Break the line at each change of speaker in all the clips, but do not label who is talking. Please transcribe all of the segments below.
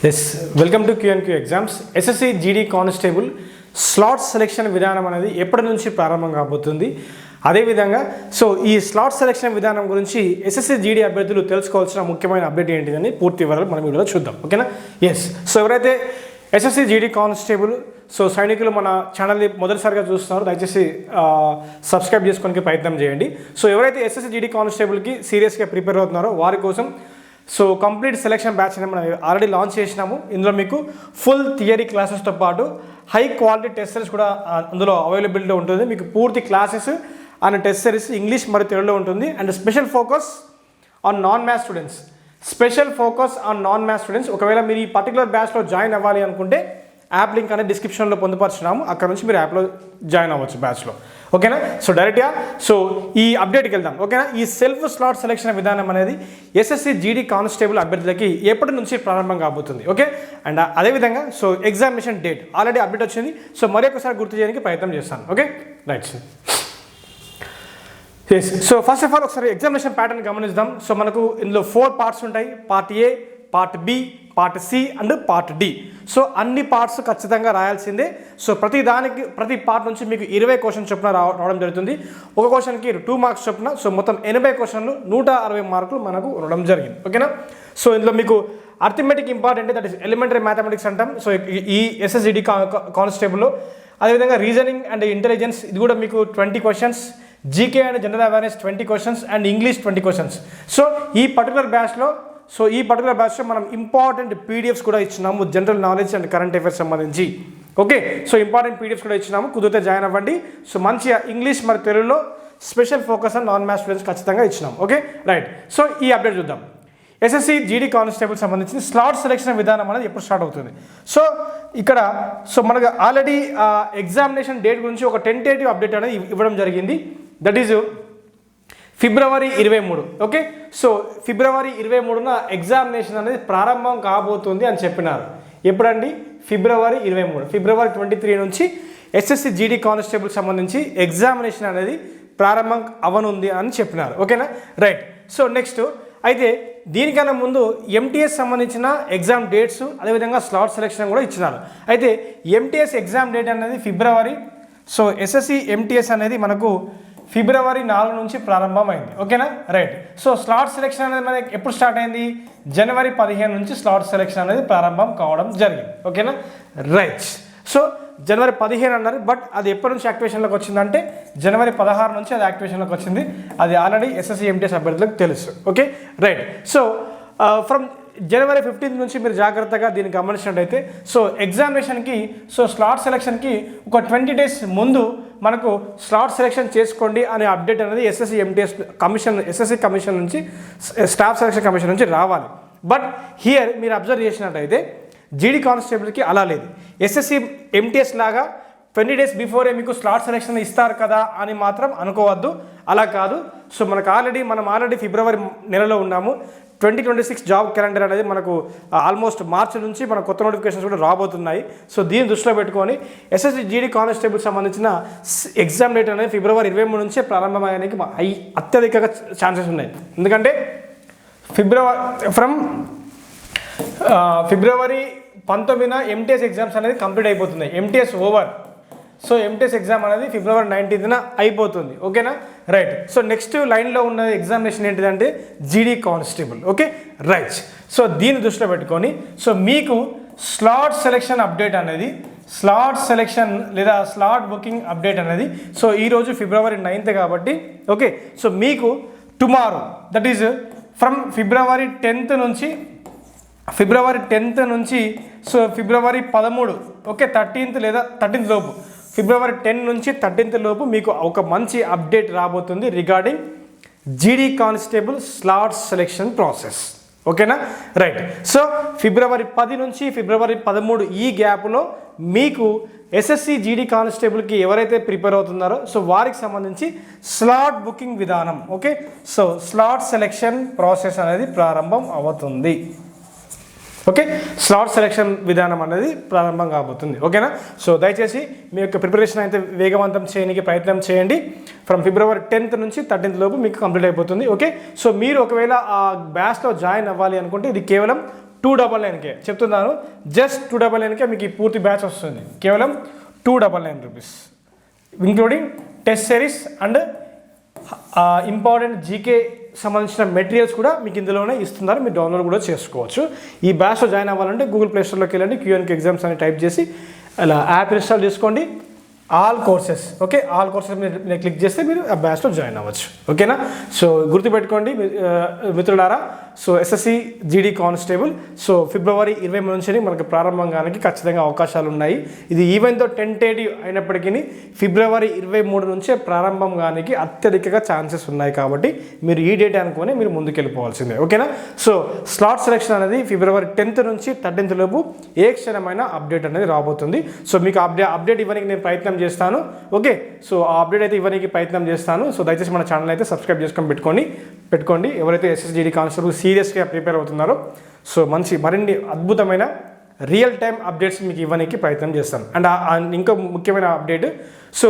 Yes welcome to QNQ exams. SSC GD constable slot selection విధానం అనేది ఎప్పటి నుంచి ప్రారంభం కాబోతుంది, అదేవిధంగా ఈ స్లాట్ సెలెక్షన్ విధానం గురించి ఎస్ఎస్సి జీడీ అభ్యర్థులు తెలుసుకోవాల్సిన ముఖ్యమైన అప్డేట్ ఏంటిదని పూర్తి వివరాలు మనం వీడియోలో చూద్దాం. ఓకేనా? ఎస్. ఎవరైతే ఎస్ఎస్సి జీడీ కానిస్టేబుల్ సైనికులు మన ఛానల్ని మొదటిసారిగా చూస్తున్నారు, దయచేసి సబ్స్క్రైబ్ చేసుకోవడానికి ప్రయత్నం చేయండి. ఎవరైతే ఎస్ఎస్సి జీడీ కానిస్టేబుల్కి సీరియస్గా ప్రిపేర్ అవుతున్నారో వారి కోసం కంప్లీట్ సెలెక్షన్ బ్యాచ్ అని మనం ఆల్రెడీ లాంచ్ చేసినాము. ఇందులో మీకు ఫుల్ థియరీ క్లాసెస్తో పాటు హై క్వాలిటీ టెస్ట్ సిరీస్ కూడా అందులో అవైలబిలిటీ ఉంటుంది. మీకు పూర్తి classes and test series English మరియు తెలుగులో ఉంటుంది. And special focus on non maths students. ఒకవేళ మీరు ఈ పర్టికులర్ బ్యాచ్లో జాయిన్ అవ్వాలి అనుకుంటే యాప్ లింక్ అనేది డిస్క్రిప్షన్లో పొందుపరుచున్నాము, అక్కడ నుంచి మీరు యాప్లో జాయిన్ అవ్వచ్చు బ్యాచ్లో. ఓకేనా? డైరెక్ట్గా ఈ అప్డేట్కి వెళ్దాం. ఓకేనా? ఈ సెల్ఫ్ స్లాట్ సెలెక్షన్ విధానం అనేది ఎస్ఎస్సి జీడీ కానిస్టేబుల్ అభ్యర్థులకి ఎప్పటి నుంచి ప్రారంభం కాబోతుంది. ఓకే. అండ్ అదేవిధంగా ఎగ్జామినేషన్ డేట్ ఆల్రెడీ అప్డేట్ వచ్చింది. మరొకసారి గుర్తు చేయడానికి ప్రయత్నం చేస్తాను. Okay, right. Yes. First of all ఒకసారి ఎగ్జామినేషన్ ప్యాటర్న్ గమనిద్దాం. మనకు ఇందులో 4 పార్ట్స్ ఉంటాయి. Part A, part B, part C and part D. అన్ని పార్ట్స్ ఖచ్చితంగా రాయాల్సిందే. ప్రతి పార్ట్ నుంచి మీకు 20 క్వశ్చన్ చొప్పున రావడం జరుగుతుంది. ఒక క్వశ్చన్కి 2 మార్క్స్ చొప్పున. మొత్తం 80 క్వశ్చన్లు, 160 మార్కులు మనకు ఉండడం జరిగింది. ఓకేనా? ఇందులో మీకు arithmetic important, that is elementary mathematics అంటాం. ఈ ఎస్ఎస్జిడి కానిస్టేబుల్లో అదేవిధంగా రీజనింగ్ అండ్ ఇంటెలిజెన్స్, ఇది కూడా మీకు 20 questions. GK and general awareness 20 questions and English 20 questions. ఈ పర్టికులర్ బ్యాచ్లో మనం ఇంపార్టెంట్ పీడిఎఫ్స్ కూడా ఇచ్చినాము, general knowledge and current affairs సంబంధించి. ఓకే. ఇంపార్టెంట్ పీడిఎఫ్స్ కూడా ఇచ్చినాము, కుదిరితే జాయిన్ అవ్వండి. మంచిగా ఇంగ్లీష్ మరియు తెలుగులో special focus and non maths students ఖచ్చితంగా ఇచ్చినాము. Okay, right. ఈ అప్డేట్ చూద్దాం. ఎస్ఎస్సి జీడీ కానిస్టేబుల్ సంబంధించిన స్లాట్ సెలెక్షన్ విధానం అనేది ఎప్పుడు స్టార్ట్ అవుతుంది? ఇక్కడ మనకు ఆల్రెడీ ఎగ్జామినేషన్ డేట్ గురించి ఒక టెంటేటివ్ అప్డేట్ అనేది ఇవ్వడం జరిగింది. That is February 23. ఓకే. ఫిబ్రవరి 23న ఎగ్జామినేషన్ అనేది ప్రారంభం కాబోతుంది అని చెప్పినారు. ఎప్పుడండి? ఫిబ్రవరి 23. ఫిబ్రవరి 23 నుంచి ఎస్ఎస్సి జీడీ కానిస్టేబుల్ సంబంధించి ఎగ్జామినేషన్ అనేది ప్రారంభం అవనుంది అని చెప్పినారు. ఓకేనా? రైట్. నెక్స్ట్ అయితే దీనికన్నా ముందు ఎంటీఎస్ సంబంధించిన ఎగ్జామ్ డేట్స్, అదేవిధంగా స్లాట్ సెలెక్షన్ కూడా ఇచ్చినారు. అయితే ఎంటీఎస్ ఎగ్జామ్ డేట్ అనేది ఫిబ్రవరి. ఎస్ఎస్సి ఎంటీఎస్ అనేది మనకు ఫిబ్రవరి 4 నుంచి ప్రారంభమైంది. ఓకేనా? రైట్. స్లాట్ సెలెక్షన్ అనేది మనకి ఎప్పుడు స్టార్ట్ అయింది? జనవరి 15 నుంచి స్లాట్ సెలెక్షన్ అనేది ప్రారంభం కావడం జరిగింది. ఓకేనా? రైట్. జనవరి 15 అన్నారు, బట్ అది ఎప్పటి నుంచి యాక్టివేషన్లోకి వచ్చిందంటే జనవరి 16 నుంచి అది యాక్టివేషన్లోకి వచ్చింది. అది ఆల్రెడీ ఎస్ఎస్సి ఎంటీఎస్ అభ్యర్థులకు తెలుసు. Okay, right. ఫ్రమ్ జనవరి 15 నుంచి మీరు జాగ్రత్తగా దీన్ని గమనించినట్టయితే ఎగ్జామినేషన్కి స్లాట్ సెలెక్షన్కి ఒక 20 డేస్ ముందు మనకు స్లాట్ సెలెక్షన్ చేసుకోండి అనే అప్డేట్ అనేది SSC MTS commission, SSC commission నుంచి, స్టాఫ్ సెలెక్షన్ కమిషన్ నుంచి రావాలి. బట్ హియర్ మీరు అబ్జర్వ్ చేసినట్టయితే జీడీ కానిస్టేబుల్కి అలా లేదు. ఎస్ఎస్సి ఎంటీఎస్ లాగా 20 డేస్ బిఫోరే మీకు స్లాట్ సెలెక్షన్ ఇస్తారు కదా అని మాత్రం అనుకోవద్దు. అలా కాదు. మనం ఆల్రెడీ ఫిబ్రవరి నెలలో ఉన్నాము. 2026 జాబ్ క్యాలెండర్ అనేది మనకు ఆల్మోస్ట్ మార్చి నుంచి మన కొత్త నోటిఫికేషన్స్ కూడా రాబోతున్నాయి. దీన్ని దృష్టిలో పెట్టుకొని ఎస్ఎస్సి జీడీ కానిస్టేబుల్ సంబంధించిన ఎగ్జామ్ డేట్ అనేది ఫిబ్రవరి 23 నుంచే ప్రారంభమయ్యడానికి అత్యధికంగా ఛాన్సెస్ ఉన్నాయి. ఎందుకంటే ఫిబ్రవరి 19న ఎంటీఎస్ ఎగ్జామ్స్ అనేది కంప్లీట్ అయిపోతున్నాయి. MTS over. ఎంటీఎస్ ఎగ్జామ్ అనేది ఫిబ్రవరి 19న అయిపోతుంది. ఓకేనా? రైట్. నెక్స్ట్ లైన్లో ఉన్న ఎగ్జామినేషన్ ఏంటిదంటే జీడీ కానిస్టేబుల్. Okay, right. దీన్ని దృష్టిలో పెట్టుకొని మీకు స్లాట్ సెలెక్షన్ అప్డేట్ అనేది, స్లాట్ సెలెక్షన్ లేదా స్లాట్ బుకింగ్ అప్డేట్ అనేది ఈరోజు ఫిబ్రవరి 9th కాబట్టి, ఓకే, మీకు tomorrow, that is from February 10th నుంచి ఫిబ్రవరి 13, ఓకే, 13th లేదా 13th లోపు, ఫిబ్రవరి 10 నుంచి 13th లోపు మీకు ఒక మంచి అప్డేట్ రాబోతుంది రిగార్డింగ్ జీడీ కానిస్టేబుల్ స్లాట్ సెలెక్షన్ ప్రాసెస్. ఓకేనా? రైట్. ఫిబ్రవరి 10 నుంచి ఫిబ్రవరి 13 ఈ గ్యాప్లో మీకు ఎస్ఎస్సి జీడీ కానిస్టేబుల్కి ఎవరైతే ప్రిపేర్ అవుతున్నారో వారికి సంబంధించి స్లాట్ బుకింగ్ విధానం, ఓకే, స్లాట్ సెలెక్షన్ ప్రాసెస్ అనేది ప్రారంభం అవుతుంది. ఓకే, స్లాట్ సెలెక్షన్ విధానం అనేది ప్రారంభం కాబోతుంది. ఓకేనా? దయచేసి మీ యొక్క ప్రిపరేషన్ అయితే వేగవంతం చేయడానికి ప్రయత్నం చేయండి. ఫ్రమ్ ఫిబ్రవరి 10th నుంచి 13th లోపు మీకు కంప్లీట్ అయిపోతుంది. ఓకే. మీరు ఒకవేళ ఆ బ్యాచ్లో జాయిన్ అవ్వాలి అనుకుంటే ఇది కేవలం 299కే చెప్తున్నాను, జస్ట్ 299కే మీకు ఈ పూర్తి బ్యాచ్ వస్తుంది, కేవలం 299 rupees, including test series and important GK సంబంధించిన మెటీరియల్స్ కూడా మీకు ఇందులోనే ఇస్తున్నారు, మీరు డౌన్లోడ్ కూడా చేసుకోవచ్చు. ఈ బ్యాచ్లో జాయిన్ అవ్వాలంటే గూగుల్ ప్లే స్టోర్లోకి వెళ్ళండి, క్యూఎన్కే ఎగ్జామ్స్ అని టైప్ చేసి అలా యాప్ ఇన్స్టాల్ చేసుకోండి, all courses, okay, all courses మీరు క్లిక్ చేస్తే మీరు ఆ బ్యాచ్లో జాయిన్ అవ్వచ్చు, ఓకేనా. సో గుర్తుపెట్టుకోండి మిత్రులారా, so SSC GD constable so ఫిబ్రవరి 20 నుంచి మనకు ప్రారంభం కానికి ఖచ్చితంగా అవకాశాలు ఉన్నాయి. ఇది ఈవెంట్తో టెంటేటివ్ అయినప్పటికీ ఫిబ్రవరి 23 నుంచే ప్రారంభం కానికి అత్యధికంగా ఛాన్సెస్ ఉన్నాయి, కాబట్టి మీరు ఈ డేట్ అనుకుని మీరు ముందుకెళ్ళిపోవాల్సిందే, ఓకేనా. సో స్లాట్ సెలెక్షన్ అనేది ఫిబ్రవరి 10th నుంచి 13th లోపు ఏ క్షణమైన అప్డేట్ అనేది రాబోతుంది. సో మీకు అప్డేట్ ఇవ్వడానికి నేను ప్రయత్నం చేస్తాను, ఓకే. సో ఆ అప్డేట్ అయితే ఇవ్వడానికి ప్రయత్నం చేస్తాను. సో దయచేసి మన ఛానల్ అయితే సబ్స్క్రైబ్ చేసుకొని పెట్టుకోండి ఎవరైతే ఎస్ఎస్జీడీ కానిస్టేబుల్ సీరియస్గా ప్రిపేర్ అవుతున్నారో. సో మరిన్ని అద్భుతమైన రియల్ టైం అప్డేట్స్ మీకు ఇవ్వడానికి ప్రయత్నం చేస్తాను. అండ్ ఇంకో ముఖ్యమైన అప్డేట్, సో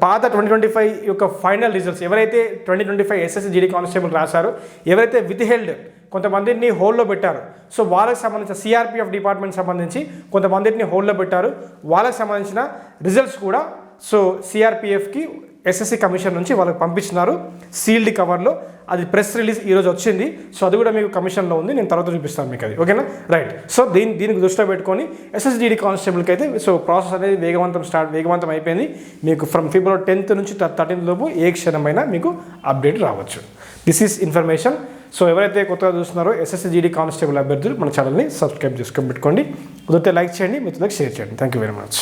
పాత 2025 యొక్క ఫైనల్ రిజల్ట్స్ ఎవరైతే 2025 ఎస్ఎస్సి జీడీ కానిస్టేబుల్ రాశారో, ఎవరైతే విత్ హెల్డ్ కొంతమందిని హోల్డ్లో పెట్టారు, సో వాళ్ళకి సంబంధించిన సిఆర్పిఎఫ్ డిపార్ట్మెంట్ సంబంధించి కొంతమందిని హోల్డ్లో పెట్టారు, వాళ్ళకి సంబంధించిన రిజల్ట్స్ కూడా సో సిఆర్పిఎఫ్కి ఎస్ఎస్సి కమిషన్ నుంచి వాళ్ళకి పంపించినారు సీల్డ్ కవర్లో. అది ప్రెస్ రిలీజ్ ఈరోజు వచ్చింది, సో అది కూడా మీకు కమిషన్లో ఉంది, నేను తర్వాత చూపిస్తాను మీకు అది, ఓకేనా, రైట్. సో దీనికి దృష్టిలో పెట్టుకొని ఎస్ఎస్జీడీ కానిస్టేబుల్కి అయితే సో ప్రాసెస్ అనేది వేగవంతం అయిపోయింది. మీకు ఫ్రమ్ ఫిబ్రవరి 10th నుంచి 13th లోపు ఏ క్షణమైనా మీకు అప్డేట్ రావచ్చు. This is information. సో ఎవరైతే కొత్తగా చూస్తున్నారో ఎస్ఎస్సి జీడీ కానిస్టేబుల్ అభ్యర్థులు మన ఛానల్ని సబ్స్క్రైబ్ చేసుకొని పెట్టుకోండి, కుదిరితే లైక్ చేయండి, మిత్రులకు షేర్ చేయండి. Thank you very much.